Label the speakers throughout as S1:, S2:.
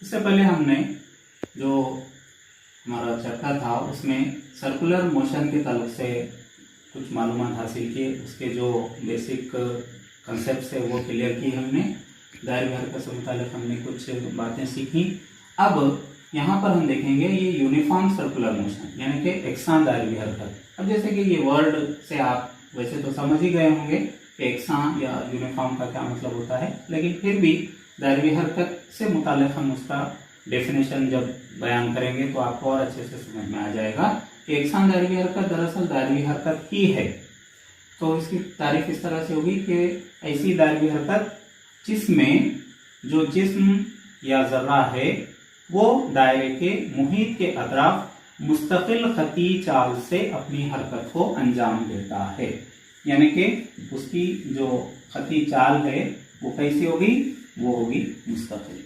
S1: इससे पहले हमने जो हमारा चैप्टर था उसमें सर्कुलर मोशन के ताल्लुक से कुछ मालूमात हासिल किए, उसके जो बेसिक कंसेप्ट है वो क्लियर की हमने। दायरे हरकत से मुतालिक हमने कुछ बातें सीखी। अब यहाँ पर हम देखेंगे ये यूनिफॉर्म सर्कुलर मोशन यानी कि एकसान दायरे हरकत। अब जैसे कि ये वर्ड से आप वैसे तो समझ ही गए होंगे कि एकसान या यूनिफॉर्म का क्या मतलब होता है, लेकिन फिर भी दायरे हरकत से मुतालिक हम उसका डेफिनेशन जब बयान करेंगे तो आपको और अच्छे से समझ में आ जाएगा कि एकसान दायरे हरकत दरअसल दायरे हरकत ही है। तो इसकी तारीफ इस तरह से होगी कि ऐसी दायरे हरकत जिसमें जो जिस्म या जर्रा है वो दायरे के मुहित के अतराफ मुस्तकिल खती चाल से अपनी हरकत को अंजाम देता है। यानी कि उसकी जो खती चाल है वो कैसी होगी, वो होगी मुस्तकिल।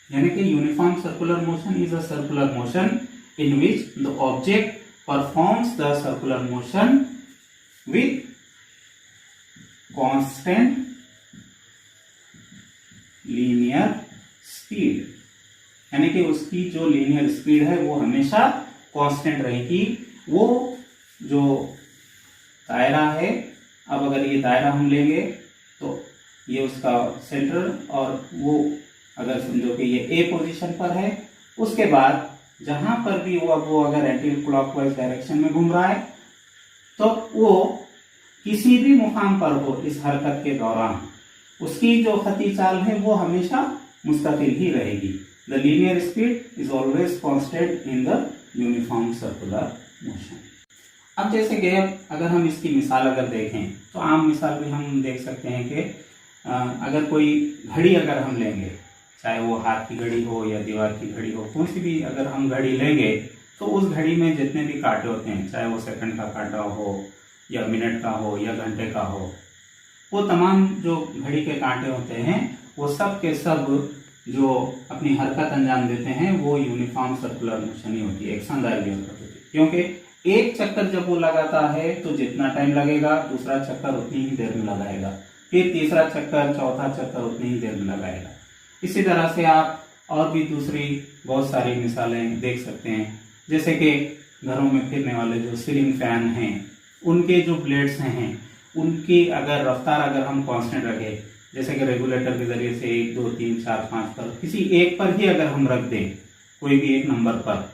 S1: यानी कि uniform circular motion is a circular motion in which the object performs the circular motion with constant linear speed. यानी कि उसकी जो लीनियर स्पीड है वो हमेशा कांस्टेंट रहेगी। वो जो दायरा है, अब अगर ये दायरा हम लेंगे तो ये उसका सेंटर, और वो अगर समझो कि ये ए पोजीशन पर है, उसके बाद जहां पर भी वो अगर एंटी क्लॉकवाइज डायरेक्शन में घूम रहा है तो वो किसी भी मुकाम पर हो इस हरकत के दौरान उसकी जो खती चाल है वो हमेशा मुस्तकिल ही रहेगी। The linear speed is always constant in the uniform circular motion. अब जैसे कि अगर हम इसकी मिसाल अगर देखें तो आम मिसाल भी हम देख सकते हैं कि अगर कोई घड़ी अगर हम लेंगे, चाहे वो हाथ की घड़ी हो या दीवार की घड़ी हो, कौन सी भी अगर हम घड़ी लेंगे तो उस घड़ी में जितने भी कांटे होते हैं, चाहे वो सेकंड का कांटा हो या मिनट का हो या घंटे का हो, वो तमाम जो घड़ी के कांटे होते हैं वो सब के सब जो अपनी हरकत अंजाम देते हैं वो यूनिफॉर्म सर्कुलर मोशन ही होती है, एकसान दायरे हरकत होती है। क्योंकि एक चक्कर जब वो लगाता है तो जितना टाइम लगेगा दूसरा चक्कर उतनी ही देर में लगाएगा, फिर तीसरा चक्कर, चौथा चक्कर उतनी ही देर में लगाएगा। इसी तरह से आप और भी दूसरी बहुत सारी मिसालें देख सकते हैं। जैसे कि घरों में फिरने वाले जो सीलिंग फैन हैं उनके जो ब्लेड्स हैं उनकी अगर रफ्तार अगर हम कांस्टेंट रखें, जैसे कि रेगुलेटर के जरिए से 1, 2, 3, 4, 5 पर किसी एक पर ही अगर हम रख दें, कोई भी एक नंबर पर,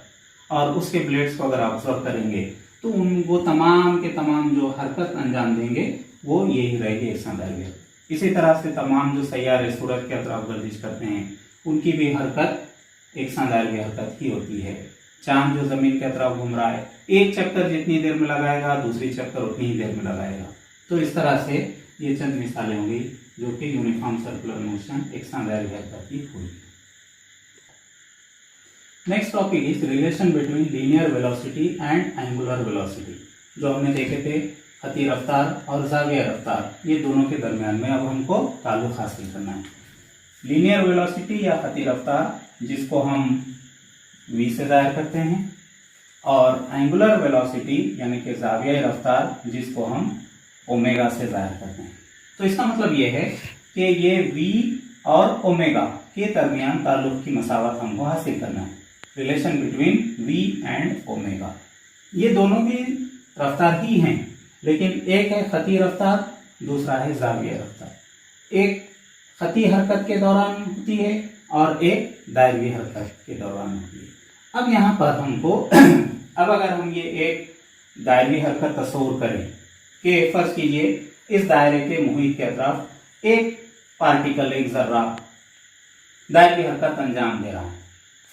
S1: और उसके ब्लेड्स को अगर ऑब्जर्व करेंगे तो वो तमाम के तमाम जो हरकत अंजाम देंगे वो यही रहेगी, एकसान दायरे। इसी तरह से तमाम जो सैयारे सूरज के अतराफ गर्दिश करते हैं उनकी भी हरकत एकसान दायरे हरकत ही होती है। चांद जो जमीन के अतराफ घूम रहा है, एक चक्कर जितनी देर में लगाएगा दूसरी चक्कर उतनी ही देर में लगाएगा। तो इस तरह से ये चंद मिसालें होंगी जो कि यूनिफॉर्म सर्कुलर मोशन एकसान दायरे हरकत की हुई। Next topic is relation between linear velocity and angular velocity. जो हमने देखे थे खती रफ्तार और जाविया रफ्तार, ये दोनों के दरमियान में अब हमको ताल्लुक हासिल करना है। लीनियर वेलोसिटी या खती रफ्तार जिसको हम v से जाहिर करते हैं, और एंगुलर वेलोसिटी यानी कि जाविया रफ्तार जिसको हम ओमेगा से जाहिर करते हैं। तो इसका मतलब ये है कि ये v और ओमेगा के दरमियान ताल्लुक की मसावत हमको हासिल करना है। Relation between v and omega, ये दोनों भी रफ्तार ही हैं, लेकिन एक है खती रफ्तार, दूसरा है जाविया रफ्तार। एक खती हरकत के दौरान होती है और एक दायरे हरकत के दौरान होती है। अब यहाँ पर हमको अब अगर हम ये एक दायरे हरकत तस्वुर करें कि फर्ज कीजिए इस दायरे के मुहित के अतराफ एक पार्टिकल, एक जर्रा दायरे हरकत अंजाम दे रहा है।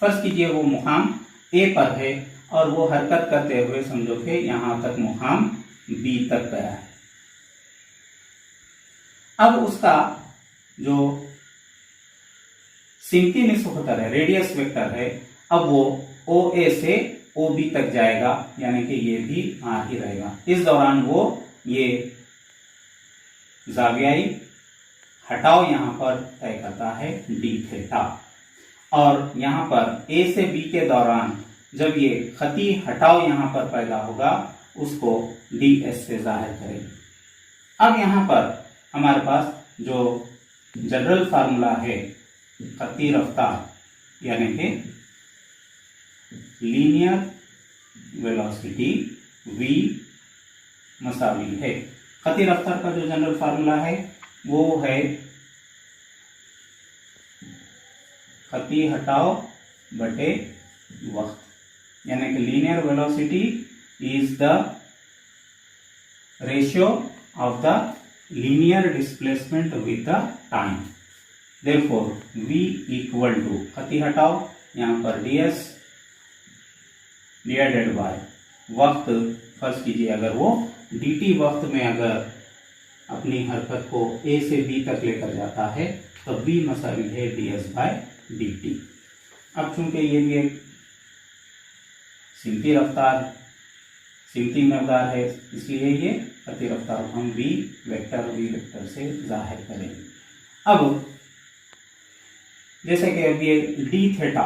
S1: फर्ज कीजिए वो मुकाम ए पर है और वो हरकत करते हुए समझो कि यहां तक मुकाम बी तक गया है। अब उसका जो सिमती निस्फ खतर है, रेडियस वेक्टर है, अब वो ओ ए से ओ बी तक जाएगा, यानी कि ये भी आ ही रहेगा। इस दौरान वो ये जावियाई हटाओ यहां पर तय करता है डी थीटा, और यहां पर ए से बी के दौरान जब ये खती हटाओ यहां पर पैदा होगा उसको डी एस से जाहिर करेंगे। अब यहां पर हमारे पास जो जनरल फार्मूला है खती रफ्तार यानी कि लीनियर वेलोसिटी v मसावी है। खती रफ्तार का जो जनरल फार्मूला है वो है खती हटाओ बटे वक्त, यानी कि linear velocity is the ratio of the linear displacement with the time. Therefore v equal to खती हटाओ, यहाँ पर ds डिवाइडेड बाय वक्त। फर्स्ट कीजिए, अगर वो dt वक्त में अगर अपनी हरकत को a से b तक लेकर जाता है तो v मसावी है ds बाय dt। अब चूंकि ये भी एक सिमती मकदार है, इसलिए ये खती रफ्तार को हम v वेक्टर से जाहिर करेंगे। अब जैसे कि अब ये डी थीटा,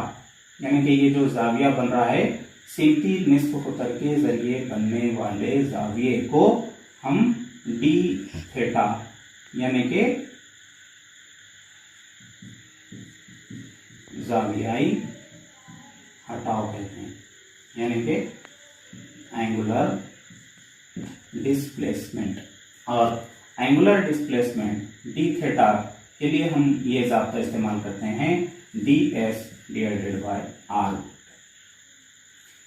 S1: यानी कि ये जो जाविया बन रहा है सिमती निस्फ कुतर के जरिए बनने वाले जाविये को हम डी थीटा यानी कि जावियाई हटाव कहते हैं, यानी कि एंगुलर डिस्प्लेसमेंट। और एंगुलर डिस्प्लेसमेंट डी थीटा के लिए हम ये ज़ाब्ता इस्तेमाल करते हैं ds divided bye r।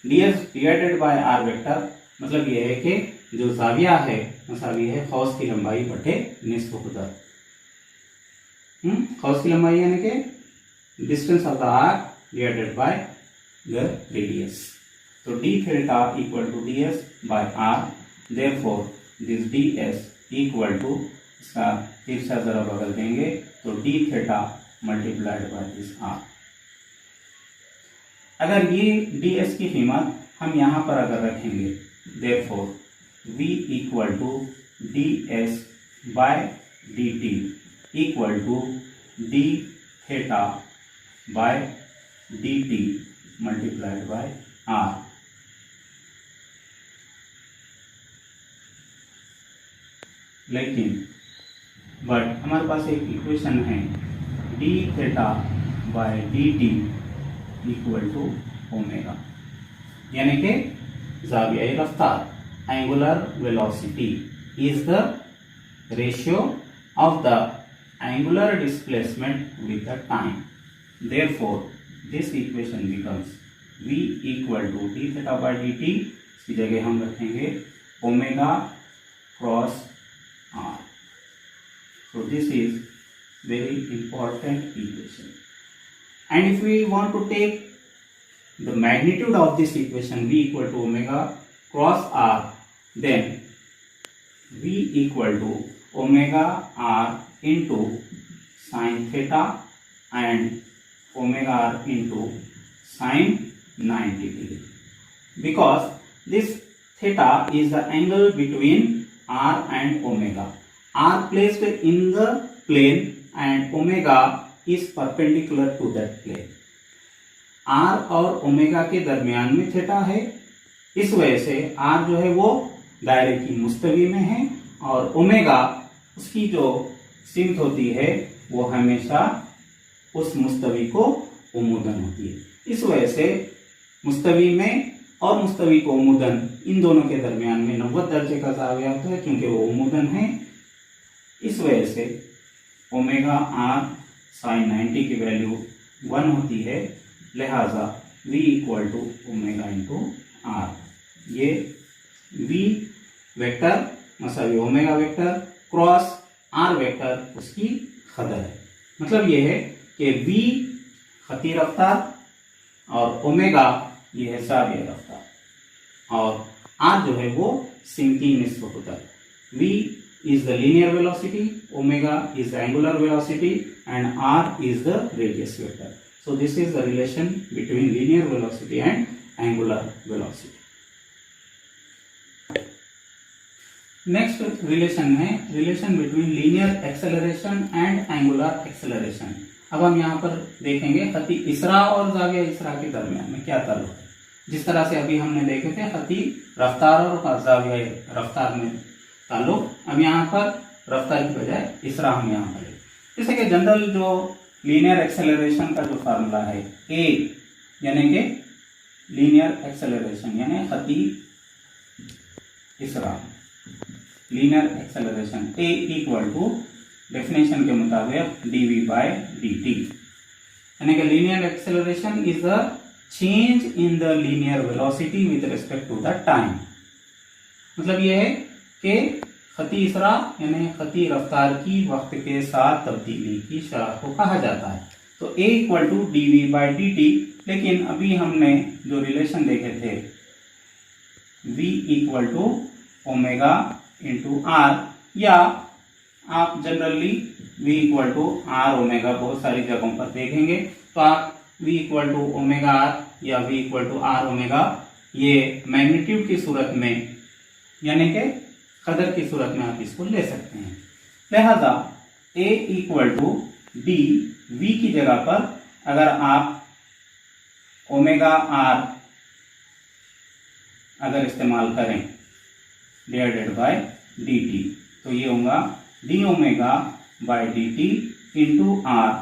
S1: ds divided bye r vector मतलब ये है कि जो जाविया है मसावी है खौस की लंबाई बटे निस्फ कुतर। खौस की लंबाई यानी कि distance of the arc divided by the radius. तो d theta equal to ds by r। Therefore this ds equal to, इसका तिरछा जरा बदल देंगे तो d theta multiplied by this r। अगर ये ds की कीमत हम यहाँ पर अगर रखेंगे, therefore v equal to ds by dt equal to d theta by dt multiplied by r। लेकिन बट हमारे पास एक इक्वेशन है d theta by d t equal to omega, यानी कि जावियाई रफ्तार angular velocity is the ratio of the angular displacement with the time. Therefore this equation becomes v equal to d theta by d t, इसकी जगह हम रखेंगे omega cross r। So this is very important equation, and if we want to take the magnitude of this equation v equal to omega cross r, then v equal to omega r into sin theta and omega r into sin 90 degree, because this theta is the angle between r and omega. R placed in the plane and omega is perpendicular to that plane. R और omega के दरमियान में theta है, इस वजह से R जो है वो दायरे की मुस्तवी में है और ओमेगा उसकी जो सिमत होती है वो हमेशा उस मुस्तवी को उम्मुदन होती है। इस वजह से मुस्तवी में और मुस्तवी को उम्मुदन इन दोनों के दरमियान में 90 दर्जे का जाविया होता है, क्योंकि वो उम्मुदन है। इस वजह से ओमेगा आर साइन 90 की वैल्यू 1 होती है, लिहाजा v equal to omega into R. ये v वेक्टर मसावी omega vector cross r vector उसकी खदर है। मतलब ये है कि v खती रफ्तार और ओमेगा ये है जाविया रफ्तार और r जो है वो सिमती निस्फ कुतर। v is the linear velocity, omega is the angular velocity, and r is the radius vector. So this is the relation between linear velocity and angular velocity. Next relation है relation between linear acceleration and angular acceleration. अब हम यहाँ पर देखेंगे खती इसरा और जाविया इसरा के दरमियान में क्या ताल्लुक है। जिस तरह से अभी हमने देखे थे खती रफ्तार और जाविया रफ्तार में ताल्लुक, अब यहाँ पर रफ्तार की बजाय इसरा हम यहाँ पर जैसे कि जनरल जो लीनियर एक्सेलरेशन का जो फार्मूला है ए यानी कि लीनियर एक्सेलरेशन यानी खती इसरा, linear acceleration a equal to definition के मुताबिक dv बाय dt, यानी कि linear acceleration is the change in the linear velocity with respect to the time. मतलब यह है कि खती इसरा यानी खती रफ्तार की वक्त के साथ तब्दीली की शरह को कहा जाता है। तो a equal to d v by d t, लेकिन अभी हमने जो रिलेशन देखे थे v equal to omega into r, या आप generally v equal to r omega बहुत सारी जगहों पर देखेंगे, तो आप v equal to omega r या v equal to r omega ये मैग्नीट्यूड की सूरत में यानी कि कदर की सूरत में आप इसको ले सकते हैं। लिहाजा a equal to d v की जगह पर अगर आप ओमेगा आर अगर इस्तेमाल करें डिवाइडेड बाय डी टी, तो ये होगा d omega by d t into r.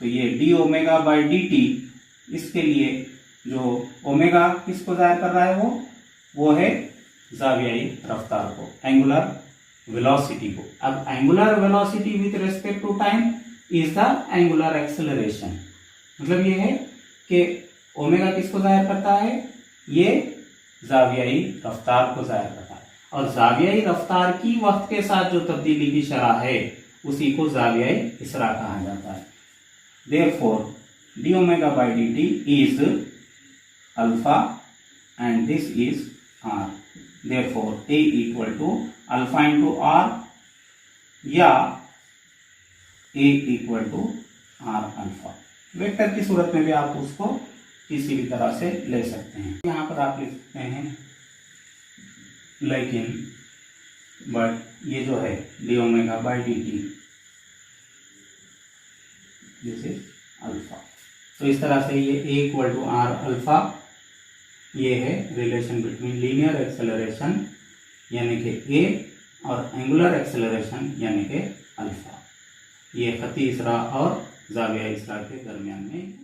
S1: तो ये d omega by d t, इसके लिए जो ओमेगा किसको जाहिर कर रहा है वो है ज़ावियाई रफ्तार को, एंगुलर वेलोसिटी को। अब angular velocity with respect to time is the angular acceleration. मतलब ये है कि ओमेगा किसको जाहिर करता है, ये ज़ावियाई रफ्तार को जाहिर करता है, और ज़ावियाई रफ्तार की वक्त के साथ जो तब्दीली की शरह है उसी को ज़ावियाई इसरा कहा जाता है। Therefore d omega by d t is alpha and this is r. Therefore, A equal to alpha into R या A equal to R alpha। Vector की सूरत में भी आप उसको किसी भी तरह से ले सकते हैं। यहाँ पर आप लिख सकते हैं लेकिन बट ये जो है d omega by d t this is alpha. तो इस तरह से ये A equal to r alpha, ये है रिलेशन बिटवीन लीनियर एक्सेलरेशन यानी कि a और एंगुलर एक्सेलरेशन यानी कि अल्फा। ये खती इसरा और ज़ाविया इसरा के दरमियान में